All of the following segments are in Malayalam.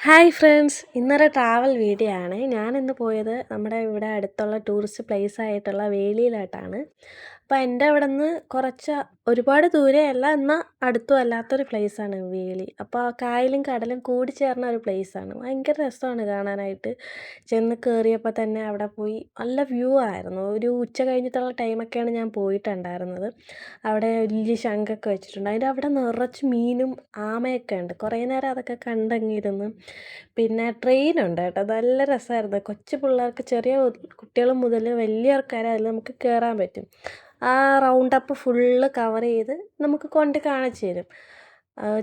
ഹായ് ഫ്രണ്ട്സ്, ഇന്നൊരു ട്രാവൽ വീഡിയോ ആണ്. ഞാനിന്ന് പോയത് നമ്മുടെ ഇവിടെ അടുത്തുള്ള ടൂറിസ്റ്റ് പ്ലേസ് ആയിട്ടുള്ള വേളിയിലോട്ടാണ്. അപ്പോൾ എൻ്റെ അവിടെ നിന്ന് ഒരുപാട് ദൂരെയല്ല, എന്നാൽ അടുത്തും അല്ലാത്തൊരു പ്ലേസാണ് വേളി. അപ്പോൾ കായലും കടലും കൂടി ചേർന്ന ഒരു പ്ലേസാണ്. ഭയങ്കര രസമാണ് കാണാനായിട്ട്. ചെന്ന് കയറിയപ്പോൾ തന്നെ അവിടെ പോയി നല്ല വ്യൂ ആയിരുന്നു. ഒരു ഉച്ച കഴിഞ്ഞിട്ടുള്ള ടൈമൊക്കെയാണ് ഞാൻ പോയിട്ടുണ്ടായിരുന്നത്. അവിടെ വലിയ ശംഖൊക്കെ വെച്ചിട്ടുണ്ട്. അതിൻ്റെ അവിടെ നിറച്ച് മീനും ആമയൊക്കെ ഉണ്ട്. കുറേ നേരം അതൊക്കെ കണ്ടങ്ങിരുന്ന്. പിന്നെ ട്രെയിനുണ്ട് കേട്ടോ, നല്ല രസമായിരുന്നു. കൊച്ചു പിള്ളേർക്ക്, ചെറിയ കുട്ടികൾ മുതൽ വലിയവർക്കാരെ അതിൽ നമുക്ക് കയറാൻ പറ്റും. ആ റൗണ്ടപ്പ് ഫുള്ള് കവർ ചെയ്ത് നമുക്ക് കൊണ്ട് കാണിച്ചു തരും.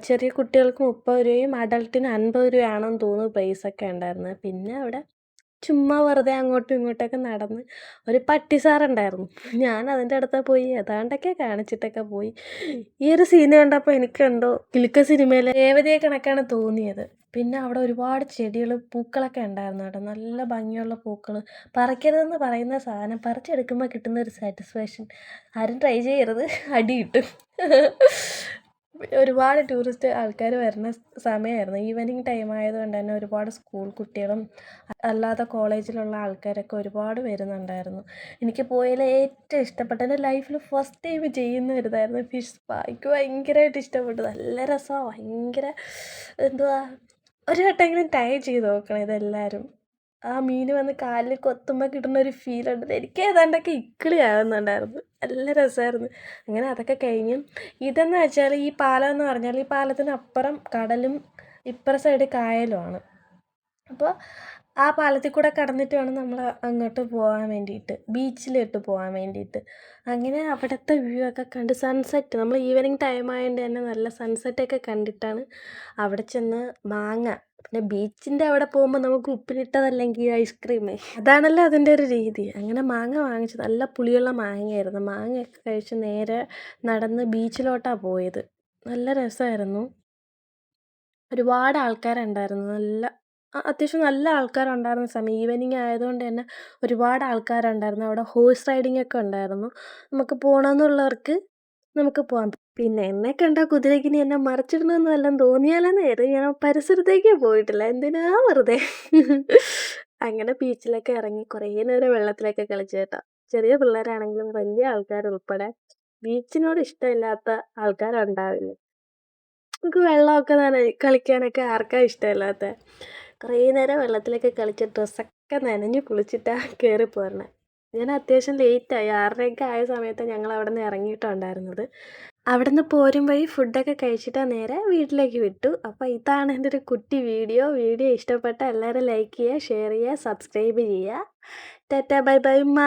ചെറിയ കുട്ടികൾക്ക് 30 രൂപയും അഡൾട്ടിന് 50 രൂപയാണെന്ന് തോന്നുന്നു പ്രൈസൊക്കെ ഉണ്ടായിരുന്നത്. പിന്നെ അവിടെ ചുമ്മാ വെറുതെ അങ്ങോട്ടും ഇങ്ങോട്ടൊക്കെ നടന്ന് ഒരു പട്ടി സാറുണ്ടായിരുന്നു. ഞാൻ അതിൻ്റെ അടുത്ത് പോയി ഏതാണ്ടൊക്കെ കാണിച്ചിട്ടൊക്കെ പോയി. ഈ ഒരു സീന് കണ്ടപ്പോൾ എനിക്കെന്തോ കിലുക്ക സിനിമയിലെ രേവതിയെ കണക്കാണ് തോന്നിയത്. പിന്നെ അവിടെ ഒരുപാട് ചെടികൾ, പൂക്കളൊക്കെ ഉണ്ടായിരുന്നു കേട്ടോ. നല്ല ഭംഗിയുള്ള പൂക്കൾ. പറിക്കരുതെന്ന് പറയുന്ന സാധനം പറിച്ചെടുക്കുമ്പോൾ കിട്ടുന്ന ഒരു സാറ്റിസ്ഫാക്ഷൻ ആരും ട്രൈ ചെയ്യരുത്, അടി കിട്ടും. ഒരുപാട് ടൂറിസ്റ്റ് ആൾക്കാർ വരുന്ന സമയമായിരുന്നു. ഈവനിങ് ടൈം ആയതുകൊണ്ട് തന്നെ ഒരുപാട് സ്കൂൾ കുട്ടികളും അല്ലാതെ കോളേജിലുള്ള ആൾക്കാരൊക്കെ ഒരുപാട് വരുന്നുണ്ടായിരുന്നു. എനിക്ക് പോയതിൽ ഏറ്റവും ഇഷ്ടപ്പെട്ട, എൻ്റെ ലൈഫിൽ ഫസ്റ്റ് ടൈം ചെയ്യുന്ന ഒരു ഇതായിരുന്നു ഫിഷ് സ്പാ. എനിക്ക് ഭയങ്കരമായിട്ട് ഇഷ്ടപ്പെട്ടു. നല്ല രസമാണ്. ഭയങ്കര എന്തുവാ, ഒരു വട്ടമെങ്കിലും ട്രൈ ചെയ്ത് നോക്കണം ഇതെല്ലാവരും. ആ മീൻ വന്ന് കാലിൽ കൊത്തുമ്പോൾ കിട്ടുന്ന ഒരു ഫീലുണ്ട്. എനിക്ക് ഏതാണ്ടൊക്കെ ഇക്കിളി ആകുന്നുണ്ടായിരുന്നു. നല്ല രസമായിരുന്നു. അങ്ങനെ അതൊക്കെ കഴിഞ്ഞ് ഇതെന്ന് വെച്ചാൽ, ഈ പാലം എന്ന് പറഞ്ഞാൽ ഈ പാലത്തിനപ്പുറം കടലും ഇപ്പുറ സൈഡ് കായലുമാണ്. അപ്പോൾ ആ പാലത്തിൽ കൂടെ കടന്നിട്ട് വേണം നമ്മൾ അങ്ങോട്ട് പോകാൻ വേണ്ടിയിട്ട്, ബീച്ചിലോട്ട് പോകാൻ വേണ്ടിയിട്ട്. അങ്ങനെ അവിടുത്തെ വ്യൂ ഒക്കെ കണ്ട് സൺസെറ്റ്, നമ്മൾ ഈവനിങ് ടൈം ആയതുകൊണ്ട് തന്നെ നല്ല സൺസെറ്റൊക്കെ കണ്ടിട്ടാണ് അവിടെ ചെന്ന് മാങ്ങ. പിന്നെ ബീച്ചിൻ്റെ അവിടെ പോകുമ്പോൾ നമുക്ക് ഉപ്പിലിട്ടതല്ലെങ്കിൽ ഐസ്ക്രീം, അതാണല്ലോ അതിൻ്റെ ഒരു രീതി. അങ്ങനെ മാങ്ങ വാങ്ങിച്ചു. നല്ല പുളിയുള്ള മാങ്ങയായിരുന്നു. മാങ്ങയൊക്കെ കഴിച്ച് നേരെ നടന്ന് ബീച്ചിലോട്ടാണ് പോയത്. നല്ല രസമായിരുന്നു. ഒരുപാട് ആൾക്കാരുണ്ടായിരുന്നു. അത്യാവശ്യം നല്ല ആൾക്കാരുണ്ടായിരുന്ന സമയം, ഈവനിങ് ആയതുകൊണ്ട് തന്നെ ഒരുപാട് ആൾക്കാരുണ്ടായിരുന്നു. അവിടെ ഹോഴ്സ് റൈഡിംഗ് ഒക്കെ ഉണ്ടായിരുന്നു. നമുക്ക് പോകണമെന്നുള്ളവർക്ക് നമുക്ക് പോകാം. പിന്നെ എന്നെ കണ്ടാൽ കുതിരയ്ക്കിനി എന്നെ മറിച്ചിടണമെന്ന് വല്ലതും തോന്നിയാലെന്ന് കരുതി ഞാൻ പരിസരത്തേക്കേ പോയിട്ടില്ല. എന്തിനാ വെറുതെ. അങ്ങനെ ബീച്ചിലൊക്കെ ഇറങ്ങി കുറേ നേരം വെള്ളത്തിലൊക്കെ കളിച്ചു കേട്ടോ. ചെറിയ പിള്ളേരാണെങ്കിലും വലിയ ആൾക്കാരുൾപ്പെടെ ബീച്ചിനോട് ഇഷ്ടമില്ലാത്ത ആൾക്കാരുണ്ടാവില്ല. നമുക്ക് വെള്ളമൊക്കെ കളിക്കാനൊക്കെ ആർക്കാ ഇഷ്ടമില്ലാത്ത. കുറേ നേരം വെള്ളത്തിലൊക്കെ കളിച്ച് ഡ്രസ്സൊക്കെ നനഞ്ഞ് കുളിച്ചിട്ടാണ് കയറി പോരണേ. ഞാൻ അത്യാവശ്യം ലേറ്റായി. 6:30 ആയ സമയത്താണ് ഞങ്ങൾ അവിടെ നിന്ന് ഇറങ്ങിയിട്ടുണ്ടായിരുന്നത്. അവിടെ നിന്ന് പോരും വഴി ഫുഡൊക്കെ കഴിച്ചിട്ടാണ് നേരെ വീട്ടിലേക്ക് വിട്ടു. അപ്പോൾ ഇതാണ് എൻ്റെ ഒരു കുട്ടി വീഡിയോ. വീഡിയോ ഇഷ്ടപ്പെട്ട എല്ലാവരും ലൈക്ക് ചെയ്യുക, ഷെയർ ചെയ്യുക, സബ്സ്ക്രൈബ് ചെയ്യുക. ടാറ്റാ, ബൈ ബൈ ഉമ്മ.